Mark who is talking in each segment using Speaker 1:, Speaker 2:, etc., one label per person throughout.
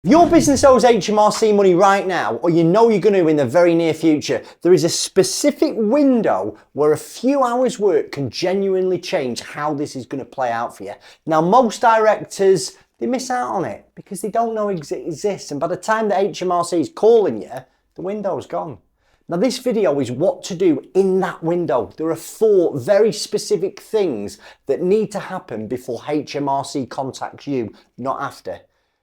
Speaker 1: If your business owes HMRC money right now, or you know you're going to in the very near future, there is a specific window where a few hours work can genuinely change how this is going to play out for you. Now, most directors, they miss out on it because they don't know it exists. And by the time the HMRC is calling you, the window's gone. Now, this video is what to do in that window. There are 4 very specific things that need to happen before HMRC contacts you, not after.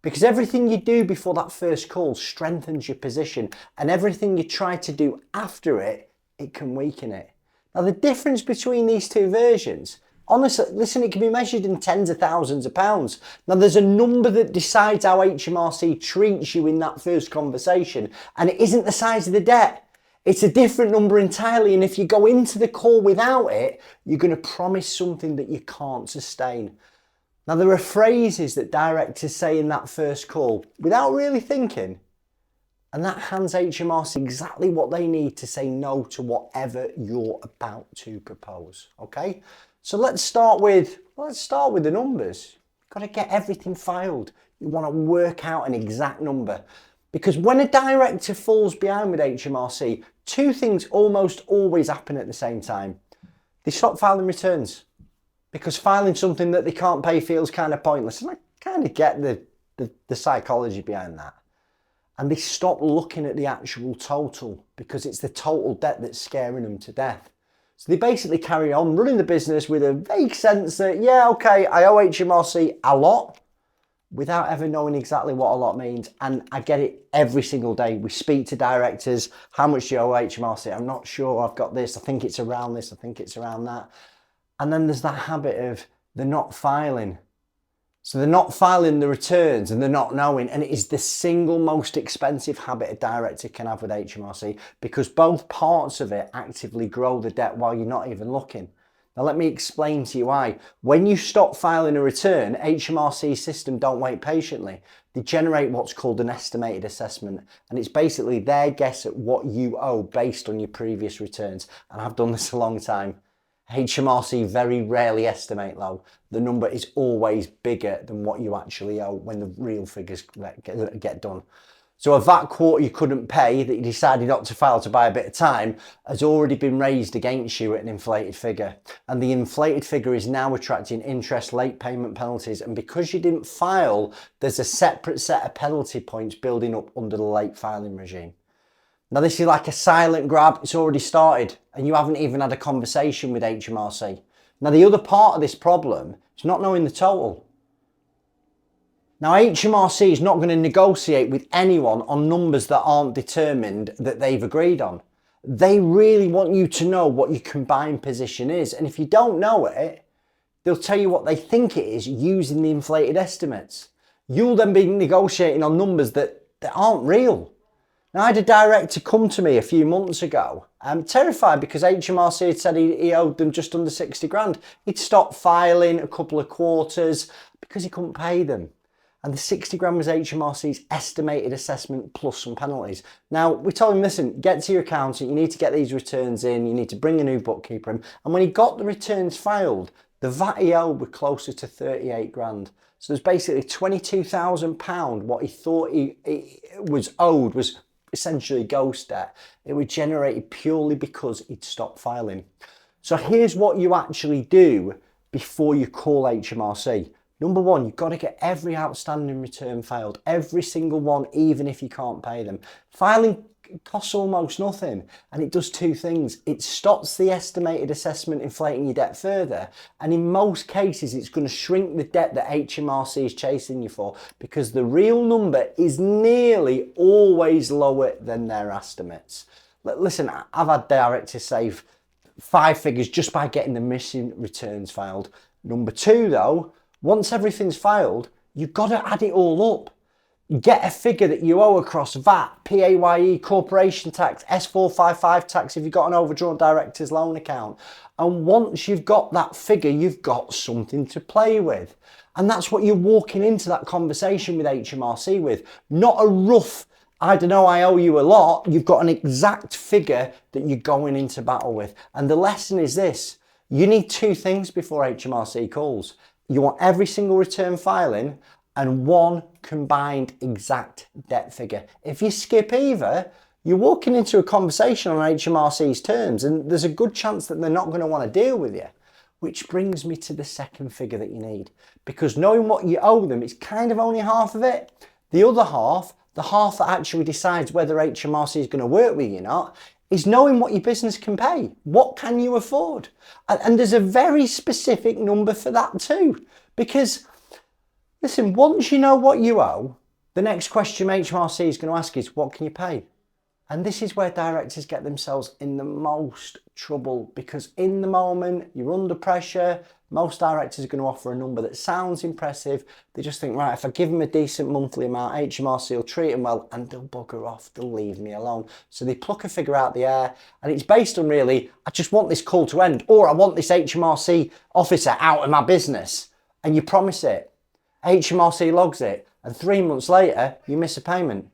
Speaker 1: Because everything you do before that first call strengthens your position, and everything you try to do after it, it can weaken it. Now, the difference between these 2 versions, honestly, listen, it can be measured in tens of thousands of pounds. Now, there's a number that decides how HMRC treats you in that first conversation, and it isn't the size of the debt. It's a different number entirely, and if you go into the call without it, you're going to promise something that you can't sustain. Now, there are phrases that directors say in that first call without really thinking, and that hands HMRC exactly what they need to say no to whatever you're about to propose. Okay, so let's start with the numbers. You've got to get everything filed. You want to work out an exact number, because when a director falls behind with HMRC, 2 things almost always happen at the same time. They stop filing returns, because filing something that they can't pay feels kind of pointless. And I kind of get the psychology behind that. And they stop looking at the actual total, because it's the total debt that's scaring them to death. So they basically carry on running the business with a vague sense that, yeah, okay, I owe HMRC a lot, without ever knowing exactly what a lot means. And I get it every single day. We speak to directors, how much do you owe HMRC? I'm not sure, I've got this, I think it's around this, I think it's around that. And then there's that habit of they're not filing. So they're not filing the returns and they're not knowing. And it is the single most expensive habit a director can have with HMRC, because both parts of it actively grow the debt while you're not even looking. Now, let me explain to you why. When you stop filing a return, HMRC's system don't wait patiently. They generate what's called an estimated assessment. And it's basically their guess at what you owe based on your previous returns. And I've done this a long time. HMRC very rarely estimate low. The number is always bigger than what you actually owe when the real figures get done. So a VAT quarter you couldn't pay that you decided not to file to buy a bit of time has already been raised against you at an inflated figure. And the inflated figure is now attracting interest, late payment penalties. And because you didn't file, there's a separate set of penalty points building up under the late filing regime. Now, this is like a silent grab. It's already started and you haven't even had a conversation with HMRC. Now, the other part of this problem is not knowing the total. Now, HMRC is not going to negotiate with anyone on numbers that aren't determined that they've agreed on. They really want you to know what your combined position is. And if you don't know it, they'll tell you what they think it is using the inflated estimates. You'll then be negotiating on numbers that aren't real. Now, I had a director come to me a few months ago. I'm terrified because HMRC had said he owed them just under 60 grand. He'd stopped filing a couple of quarters because he couldn't pay them. And the 60 grand was HMRC's estimated assessment plus some penalties. Now, we told him, listen, get to your accountant, you need to get these returns in, you need to bring a new bookkeeper in. And when he got the returns filed, the VAT he owed were closer to 38 grand. So there's basically £22,000 what he thought he was owed was essentially ghost debt. It was generated purely because he'd stopped filing. So here's what you actually do before you call HMRC. Number 1, you've got to get every outstanding return filed, every single one, even if you can't pay them. Filing costs almost nothing, and it does 2 things. It stops the estimated assessment inflating your debt further, and in most cases it's going to shrink the debt that HMRC is chasing you for, because the real number is nearly always lower than their estimates. Listen, I've had directors save 5 figures just by getting the missing returns filed. Number 2 though, once everything's filed, you've got to add it all up. Get a figure that you owe across VAT, PAYE, corporation tax, S455 tax if you've got an overdrawn director's loan account. And once you've got that figure, you've got something to play with. And that's what you're walking into that conversation with HMRC with. Not a rough, I don't know, I owe you a lot. You've got an exact figure that you're going into battle with. And the lesson is this. You need 2 things before HMRC calls. You want every single return filing, and one combined exact debt figure. If you skip either, you're walking into a conversation on HMRC's terms, and there's a good chance that they're not going to want to deal with you. Which brings me to the second figure that you need. Because knowing what you owe them is kind of only half of it. The other half, the half that actually decides whether HMRC is going to work with you or not, is knowing what your business can pay. What can you afford? And there's a very specific number for that too. Because, listen, once you know what you owe, the next question HMRC is going to ask is, what can you pay? And this is where directors get themselves in the most trouble, because in the moment, you're under pressure. Most directors are going to offer a number that sounds impressive. They just think, right, if I give them a decent monthly amount, HMRC will treat them well and they'll bugger off, they'll leave me alone. So they pluck a figure out the air, and it's based on really, I just want this call to end, or I want this HMRC officer out of my business. And you promise it. HMRC logs it, and 3 months later, you miss a payment.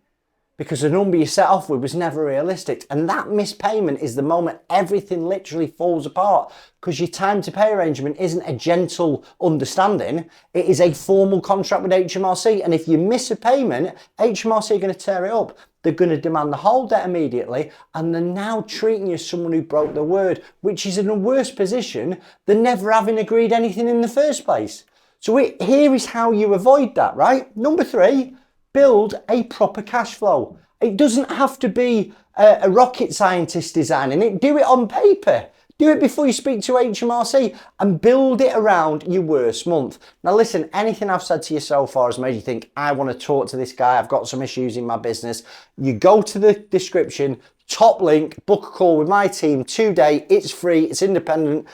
Speaker 1: Because the number you set off with was never realistic. And that missed payment is the moment everything literally falls apart, because your time to pay arrangement isn't a gentle understanding. It is a formal contract with HMRC. And if you miss a payment, HMRC are going to tear it up. They're going to demand the whole debt immediately. And they're now treating you as someone who broke their word, which is in a worse position than never having agreed anything in the first place. So here is how you avoid that, right? Number 3. Build a proper cash flow. It doesn't have to be a rocket scientist designing it. Do it on paper. Do it before you speak to HMRC and build it around your worst month. Now listen, anything I've said to you so far has made you think, I want to talk to this guy, I've got some issues in my business. You go to the description, top link, book a call with my team today. It's free, it's independent.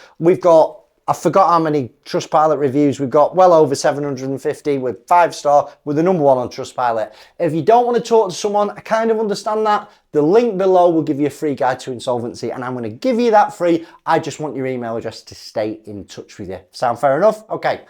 Speaker 1: I forgot how many Trustpilot reviews we've got, well over 750 with 5-star, with the number 1 on Trustpilot. If you don't want to talk to someone, I kind of understand that. The link below will give you a free guide to insolvency, and I'm going to give you that free. I just want your email address to stay in touch with you. Sound fair enough? Okay.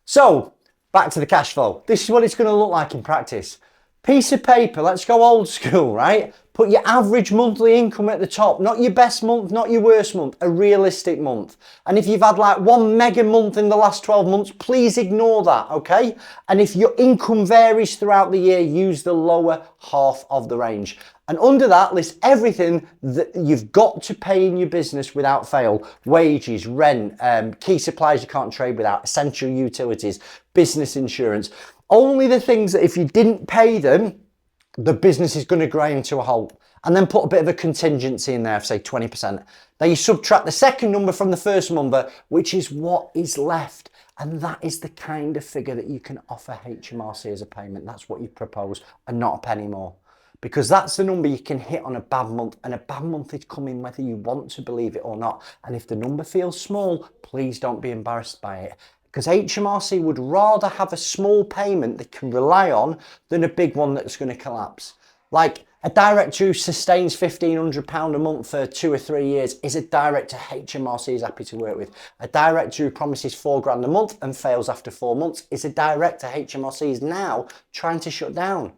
Speaker 1: So back to the cash flow. This is what it's going to look like in practice. Piece of paper, let's go old school, right? Put your average monthly income at the top, not your best month, not your worst month, a realistic month. And if you've had like one mega month in the last 12 months, please ignore that, okay? And if your income varies throughout the year, use the lower half of the range. And under that, list everything that you've got to pay in your business without fail. Wages, rent, key supplies you can't trade without, essential utilities, business insurance. Only the things that if you didn't pay them, the business is going to grind to a halt. And then put a bit of a contingency in there of say 20%. Now you subtract the second number from the first number, which is what is left. And that is the kind of figure that you can offer HMRC as a payment. That's what you propose, and not a penny more. Because that's the number you can hit on a bad month, and a bad month is coming whether you want to believe it or not. And if the number feels small, please don't be embarrassed by it. Because HMRC would rather have a small payment they can rely on than a big one that's going to collapse. Like a director who sustains £1,500 a month for 2 or 3 years is a director HMRC is happy to work with. A director who promises £4,000 a month and fails after 4 months is a director HMRC is now trying to shut down.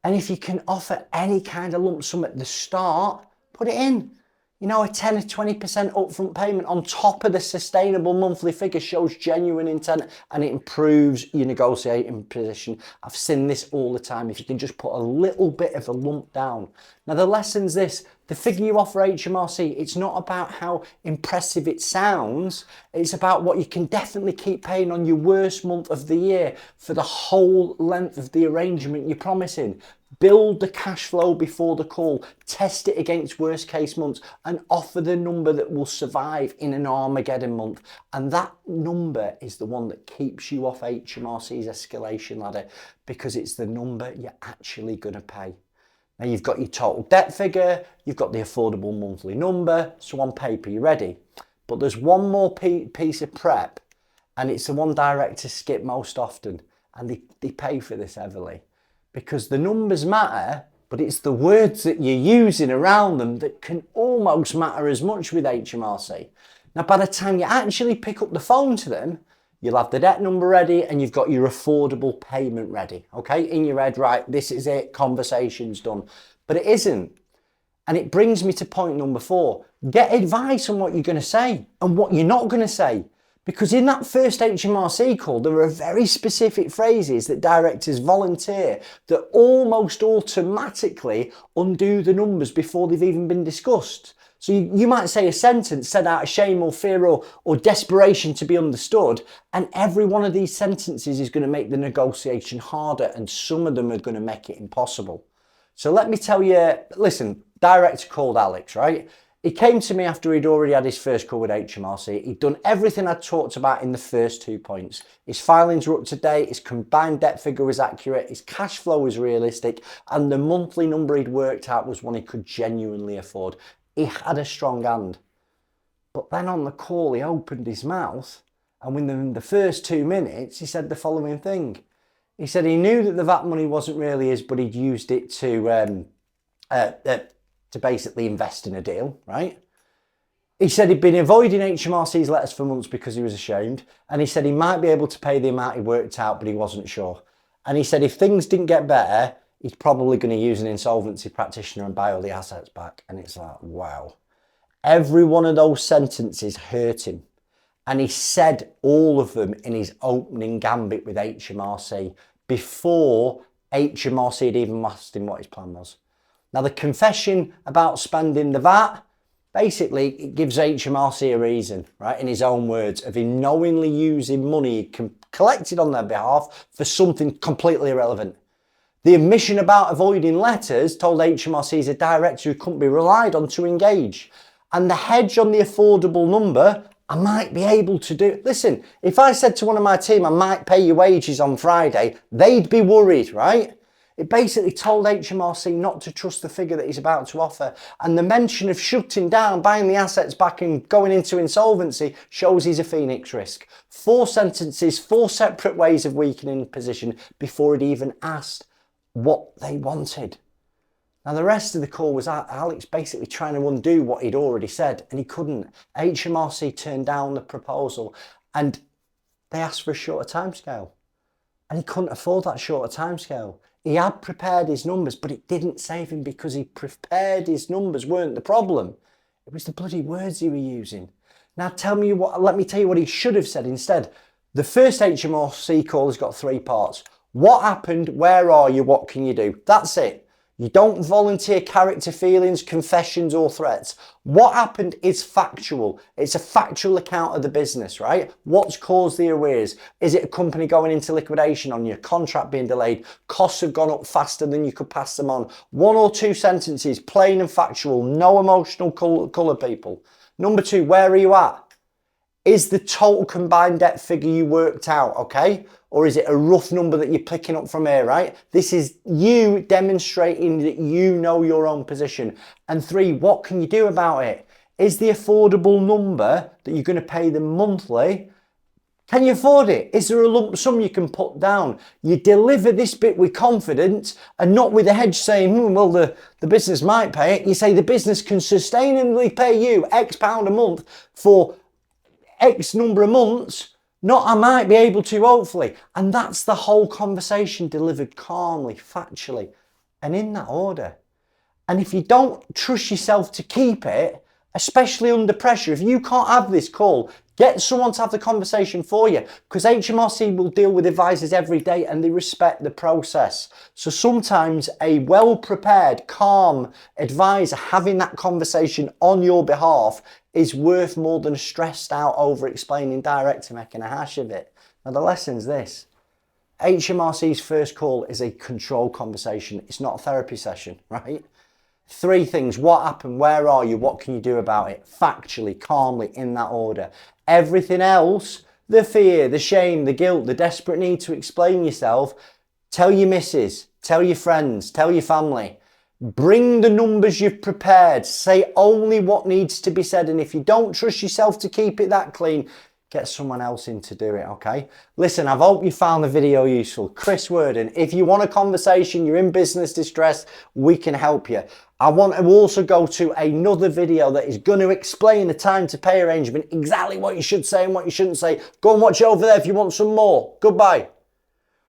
Speaker 1: And if you can offer any kind of lump sum at the start, put it in. You know, a 10 or 20% upfront payment on top of the sustainable monthly figure shows genuine intent, and it improves your negotiating position. I've seen this all the time. If you can just put a little bit of a lump down. Now the lesson's this, the figure you offer HMRC, it's not about how impressive it sounds. It's about what you can definitely keep paying on your worst month of the year for the whole length of the arrangement you're promising. Build the cash flow before the call, test it against worst case months, and offer the number that will survive in an Armageddon month. And that number is the one that keeps you off HMRC's escalation ladder, because it's the number you're actually going to pay. Now you've got your total debt figure, you've got the affordable monthly number, so on paper you're ready. But there's one more piece of prep, and it's the one directors skip most often, and they pay for this heavily. Because the numbers matter, but it's the words that you're using around them that can almost matter as much with HMRC. Now, by the time you actually pick up the phone to them, you'll have the debt number ready and you've got your affordable payment ready, okay? In your head, right, this is it, conversation's done. But it isn't. And it brings me to point number 4. Get advice on what you're going to say and what you're not going to say. Because in that first HMRC call, there are very specific phrases that directors volunteer that almost automatically undo the numbers before they've even been discussed. So you might say a sentence said out of shame or fear or desperation to be understood, and every one of these sentences is going to make the negotiation harder, and some of them are going to make it impossible. So let me tell you, listen, director called Alex, right? He came to me after he'd already had his first call with HMRC. He'd done everything I talked about in the first 2 points. His filings were up to date, his combined debt figure was accurate, his cash flow was realistic, and the monthly number he'd worked out was one he could genuinely afford. He had a strong hand. But then on the call, he opened his mouth, and within the first 2 minutes, he said the following thing. He said he knew that the VAT money wasn't really his, but he'd used it to basically invest in a deal, right? He said he'd been avoiding HMRC's letters for months because he was ashamed, and he said he might be able to pay the amount he worked out, but he wasn't sure. And he said if things didn't get better, he's probably going to use an insolvency practitioner and buy all the assets back. And it's like, wow. Every one of those sentences hurt him. And he said all of them in his opening gambit with HMRC before HMRC had even asked him what his plan was. Now, the confession about spending the VAT, basically, it gives HMRC a reason, right, in his own words, of him knowingly using money he collected on their behalf for something completely irrelevant. The admission about avoiding letters told HMRC he's a director who couldn't be relied on to engage. And the hedge on the affordable number, I might be able to do. Listen, if I said to one of my team, I might pay your wages on Friday, they'd be worried, right? It basically told HMRC not to trust the figure that he's about to offer. And the mention of shutting down, buying the assets back and going into insolvency shows he's a phoenix risk. 4 sentences, 4 separate ways of weakening position before he'd even asked what they wanted. Now the rest of the call was Alex basically trying to undo what he'd already said, and he couldn't. HMRC turned down the proposal and they asked for a shorter timescale. And he couldn't afford that shorter timescale. He had prepared his numbers, but it didn't save him because he prepared his numbers weren't the problem. It was the bloody words he was using. Now let me tell you what he should have said instead. The first HMRC call has got 3 parts. What happened? Where are you? What can you do? That's it. You don't volunteer character feelings, confessions or threats. What happened is factual. It's a factual account of the business, right? What's caused the arrears? Is it a company going into liquidation on your contract being delayed? Costs have gone up faster than you could pass them on. 1 or 2 sentences, plain and factual, no emotional colour people. Number 2, where are you at? Is the total combined debt figure you worked out, okay? Or is it a rough number that you're picking up from here, right? This is you demonstrating that you know your own position. And 3, what can you do about it? Is the affordable number that you're going to pay them monthly, can you afford it? Is there a lump sum you can put down? You deliver this bit with confidence and not with a hedge saying, well, the business might pay it. You say the business can sustainably pay you X pound a month for X number of months. Not I might be able to, hopefully. And that's the whole conversation delivered calmly, factually, and in that order. And if you don't trust yourself to keep it, especially under pressure, if you can't have this call, get someone to have the conversation for you, because HMRC will deal with advisors every day and they respect the process. So sometimes a well-prepared, calm advisor having that conversation on your behalf is worth more than a stressed out over-explaining director making a hash of it. Now the lesson's this. HMRC's first call is a control conversation. It's not a therapy session, right? 3 things. What happened? Where are you? What can you do about it? Factually, calmly, in that order. Everything else, the fear, the shame, the guilt, the desperate need to explain yourself, tell your missus, tell your friends, tell your family. Bring the numbers you've prepared. Say only what needs to be said. And if you don't trust yourself to keep it that clean, get someone else in to do it, okay? Listen, I hope you found the video useful. Chris Worden, if you want a conversation, you're in business distress, we can help you. I want to also go to another video that is going to explain the time to pay arrangement, exactly what you should say and what you shouldn't say. Go and watch it over there if you want some more. Goodbye.